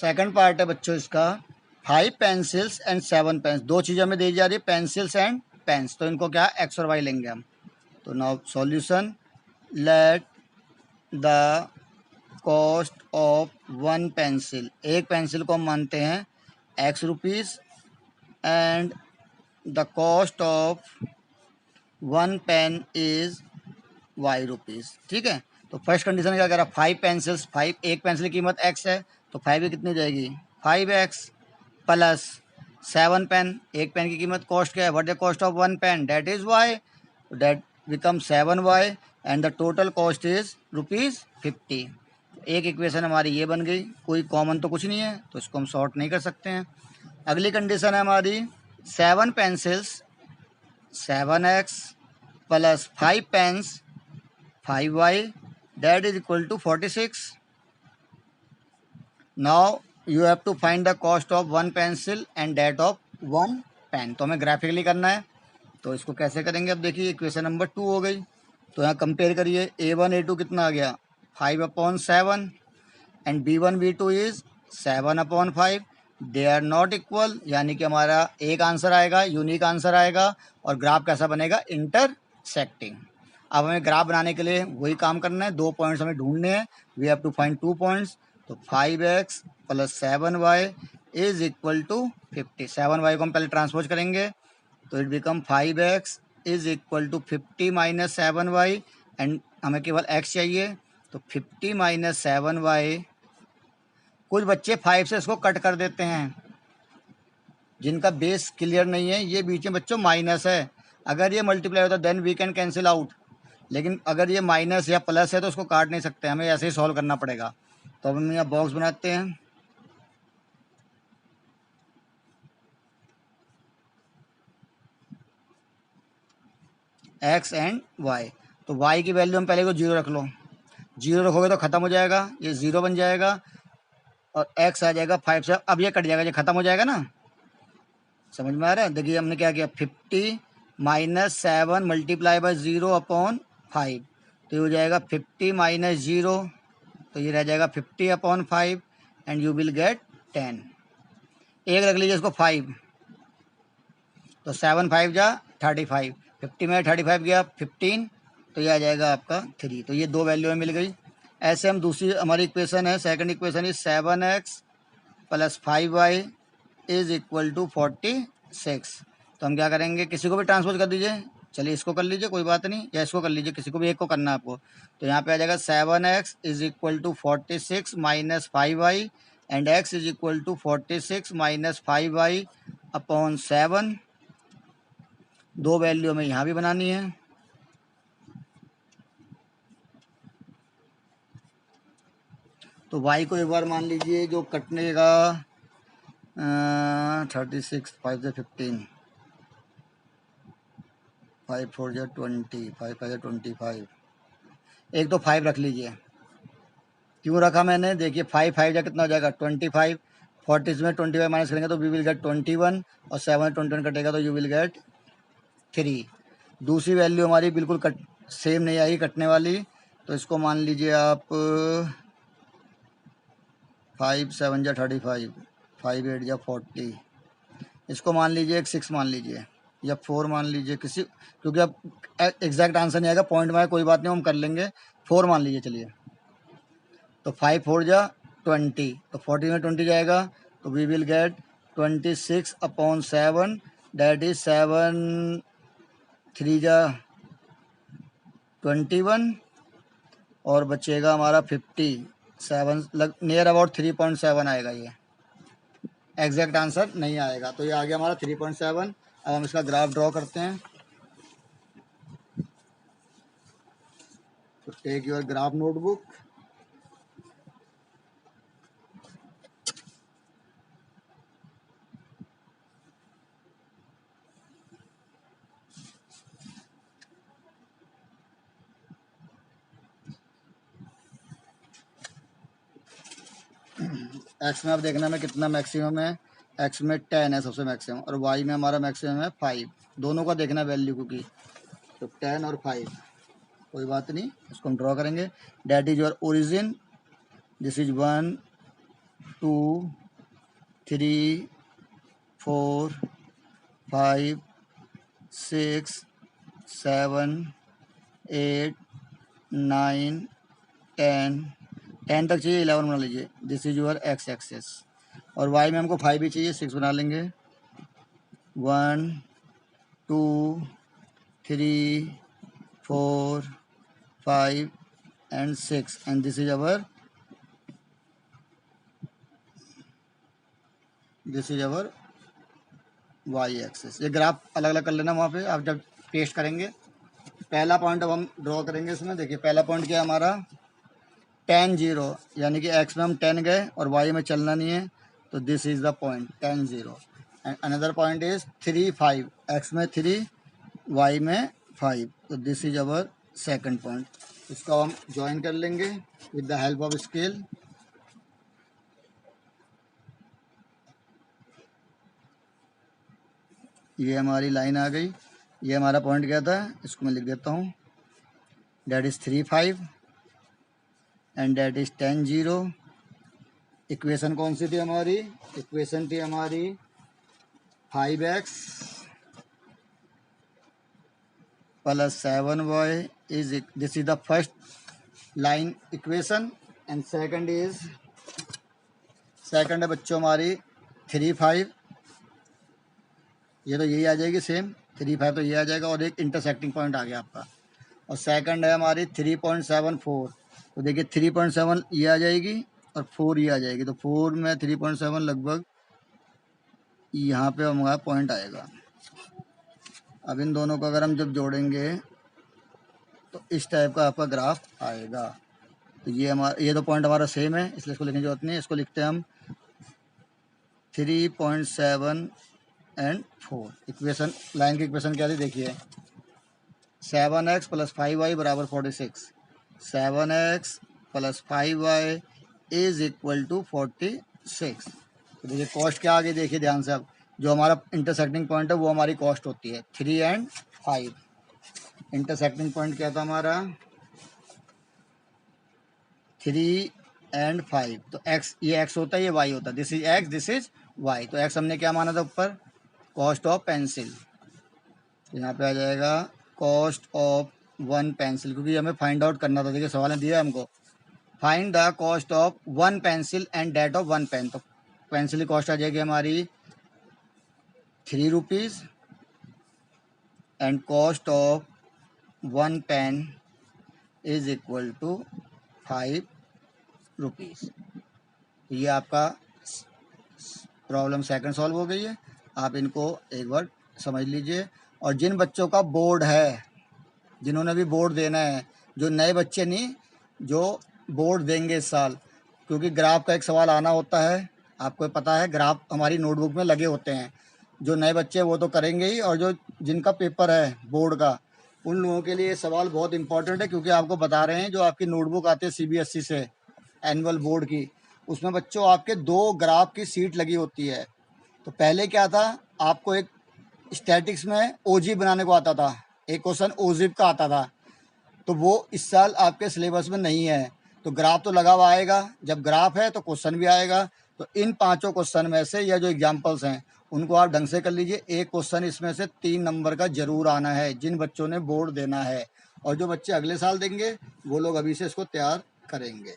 Second part है बच्चों इसका, 5 पेंसिल्स एंड 7 पेन्स। दो चीज़ें हमें दी जा रही है, पेंसिल्स एंड पेन्स, तो इनको क्या एक्स और वाई लेंगे हम। तो now solution, let the cost of 1 pencil, एक पेंसिल को हम मानते हैं x rupees, and the cost of 1 pen is y rupees. ठीक है, तो फर्स्ट कंडीशन क्या कह रहा है, 5 पेंसिल्स, 5, एक पेंसिल की कीमत एक्स है, तो 5 की कितनी जाएगी 5x, प्लस 7 पेन, एक पेन की कीमत कॉस्ट क्या है, what the cost of 1 pen, that is y, that become 7y, and the total cost is ₹50। एक इक्वेशन हमारी ये बन गई, कोई कॉमन तो कुछ नहीं है, तो इसको हम सॉर्ट नहीं कर सकते हैं। अगली कंडीशन है हमारी 7 pencils 7x plus 5 pens 5y, that is equal to 46. Now you have to find the cost of 1 pencil and that of 1 pen. तो हमें ग्राफिकली करना है, तो इसको कैसे करेंगे, अब देखिए इक्वेशन नंबर 2 हो गई, तो यहाँ कंपेयर करिए, A1 A2 कितना आ गया 5/7, and B1 B2 is 7/5। They are not equal, यानी कि हमारा एक आंसर आएगा, यूनिक आंसर आएगा, और ग्राफ कैसा बनेगा, इंटरसेक्टिंग। अब हमें ग्राफ बनाने के लिए वही काम करना है, 2 पॉइंट्स हमें ढूंढने हैं, we have to find 2 points. तो 5x plus 7y is equal to 50। 7y को हम पहले ट्रांसपोज करेंगे, तो it become 5x is equal to 50 minus 7y, and हमें केवल x चाहिए, तो 50 माइनस 7y। कुछ बच्चे 5 से इसको कट कर देते हैं, जिनका बेस क्लियर नहीं है, ये बीच में बच्चों माइनस है, अगर ये मल्टीप्लाई होता then we can cancel out, लेकिन अगर ये माइनस या प्लस है तो उसको काट नहीं सकते, हमें ऐसे ही सॉल्व करना पड़ेगा। तो अब हम यहाँ बॉक्स बनाते हैं, एक्स एंड वाई। तो वाई की वैल्यू हम पहले को 0 रख लो, 0 रखोगे तो ख़त्म हो जाएगा, ये 0 बन जाएगा, और एक्स आ जाएगा 5 से, अब ये कट जाएगा, ये ख़त्म हो जाएगा ना, समझ में आ रहा है। देखिए हमने क्या किया, 50 माइनस 7 मल्टीप्लाई बाय 0/5, तो ये हो जाएगा 50 माइनस 0, तो ये रह जाएगा 50/5, एंड यू विल गेट 10। एक रख लीजिए इसको 5, तो 7 5 जा 35, 50 में 35 गया 15, तो ये आ जाएगा आपका 3। तो ये दो वैल्यू में मिल गई। ऐसे हम दूसरी हमारी इक्वेशन है, second equation is 7x plus 5y is equal to 46। तो हम क्या करेंगे, किसी को भी ट्रांसपोज कर दीजिए, चलिए इसको कर लीजिए, कोई बात नहीं, या इसको कर लीजिए, किसी को भी एक को करना है आपको। तो यहाँ पे आ जाएगा 7x is equal to 46 minus 5y, and x is equal to 46 minus 5y upon 7। दो वैल्यू हमें यहाँ भी बनानी है। तो y को एक बार मान लीजिए, जो कटने का 36, 5 से 15, 5 4 जा 20, 5 5 जा 25, एक तो 5 रख लीजिए। क्यों रखा मैंने, देखिए 5 5 जा कितना हो जाएगा 25, 40 में 25 माइनस करेंगे तो वी विल गेट 21, और 7 21 कटेगा तो यू विल गेट 3। दूसरी वैल्यू हमारी बिल्कुल सेम नहीं आई, कटने वाली, तो इसको मान लीजिए आप 5 7 जा 35, 5 8 जा 40, इसको मान लीजिए एक 6 मान लीजिए, या 4 मान लीजिए, किसी, क्योंकि अब एग्जैक्ट आंसर नहीं आएगा, पॉइंट में कोई बात नहीं, हम कर लेंगे, 4 मान लीजिए चलिए। तो 5 4 जा 20, तो 40 में 20 जाएगा, तो we will get 26/7, that is 7 3 जा 21, और बचेगा हमारा 57, नियर अबाउट 3.7 आएगा, ये एग्जैक्ट आंसर नहीं आएगा। तो ये आ गया हमारा 3.7। अब हम इसका ग्राफ ड्रॉ करते हैं। तो take your graph notebook, x में अब देखना में कितना मैक्सिमम है, एक्स में 10 है सबसे मैक्सिमम, और वाई में हमारा मैक्सिमम है 5, दोनों का देखना वैल्यू क्योंकि, तो 10 और 5, कोई बात नहीं, इसको हम ड्रॉ करेंगे। That is your origin, this is 1 2 3 4 5 6 7 8 9 10 10 तक चाहिए, 11 बना लीजिए। This is your x axis. और वाई में हमको 5 भी चाहिए, 6 बना लेंगे। 1 2 3 4 5 and 6 and this is our y axis. ये ग्राफ अलग अलग कर लेना वहाँ पे आप जब पेस्ट करेंगे। पहला पॉइंट अब हम ड्रॉ करेंगे इसमें। देखिए पहला पॉइंट क्या है हमारा, 10 0, यानी कि एक्स में हम 10 गए और वाई में चलना नहीं है, तो this is the point 10 0। And another point is 3 5, x में 3 वाई में 5, तो this is our second point. इसको हम ज्वाइन कर लेंगे with the help of scale. ये हमारी लाइन आ गई। ये हमारा पॉइंट क्या था, इसको मैं लिख देता हूँ। That is 3 5 and that is 10 0। Equation कौन सी थी हमारी, इक्वेशन थी हमारी 5x plus 7y is, this is the first line equation. And second है बच्चों हमारी 3 5, ये तो यही आ जाएगी सेम, 3 5 तो ये आ जाएगा, और एक इंटरसेक्टिंग पॉइंट आ गया आपका। और सेकंड है हमारी 3.74, तो देखिए 3.7 ये आ जाएगी और 4 ये आ जाएगी, तो 4 में 3.7 लगभग यहाँ पे हमारा पॉइंट आएगा। अब इन दोनों को अगर हम जब जोड़ेंगे तो इस टाइप का आपका ग्राफ आएगा। तो ये दो पॉइंट हमारा सेम है, इसलिए इसको लिखने की जरूरत नहीं है। इसको लिखते हैं हम 3.7 एंड 4। इक्वेशन, लाइन की इक्वेशन क्या थी देखिए, 7x प्लस 5y बराबर 46, 7x plus 5y is equal to 46। तो देखिए कॉस्ट क्या आ गई, देखिए ध्यान से। अब जो हमारा इंटरसेक्टिंग पॉइंट है वो हमारी कॉस्ट होती है 3 एंड 5। इंटरसेक्टिंग पॉइंट क्या था हमारा, 3 एंड 5। तो x, ये x होता है, ये y होता है। This is x, this is y। तो x हमने क्या माना था ऊपर, कॉस्ट ऑफ पेंसिल। यहाँ पे आ जाएगा कॉस्ट ऑफ 1 पेंसिल, क्योंकि हमें फाइंड आउट करना था। देखिए सवाल ने दिया हमको, find the cost of 1 pencil and that of 1 pen. तो पेंसिल की कॉस्ट आ जाएगी हमारी 3 rupees and cost of 1 pen is equal to 5 rupees. ये आपका प्रॉब्लम सेकंड सॉल्व हो गई है। आप इनको एक बार समझ लीजिए। और जिन बच्चों का बोर्ड है, जिन्होंने भी बोर्ड देना है, जो नए बच्चे नहीं, जो बोर्ड देंगे इस साल, क्योंकि ग्राफ का एक सवाल आना होता है, आपको पता है ग्राफ हमारी नोटबुक में लगे होते हैं। जो नए बच्चे वो तो करेंगे ही, और जो जिनका पेपर है बोर्ड का, उन लोगों के लिए ये सवाल बहुत इंपॉर्टेंट है, क्योंकि आपको बता रहे हैं जो आपकी नोटबुक आती है सीबीएसई से एनुअल बोर्ड की, उसमें बच्चों आपके 2 ग्राफ की सीट लगी होती है। तो पहले क्या था, आपको एक स्टैटिक्स में ओजी बनाने को आता था, एक क्वेश्चन ओजिप का आता था, तो वो इस साल आपके सिलेबस में नहीं है। तो ग्राफ तो लगा हुआ आएगा, जब ग्राफ है तो क्वेश्चन भी आएगा। तो इन 5 क्वेश्चन में से, या जो एग्जाम्पल्स हैं उनको आप ढंग से कर लीजिए। एक क्वेश्चन इसमें से 3 नंबर का जरूर आना है, जिन बच्चों ने बोर्ड देना है। और जो बच्चे अगले साल देंगे वो लोग अभी से इसको तैयार करेंगे।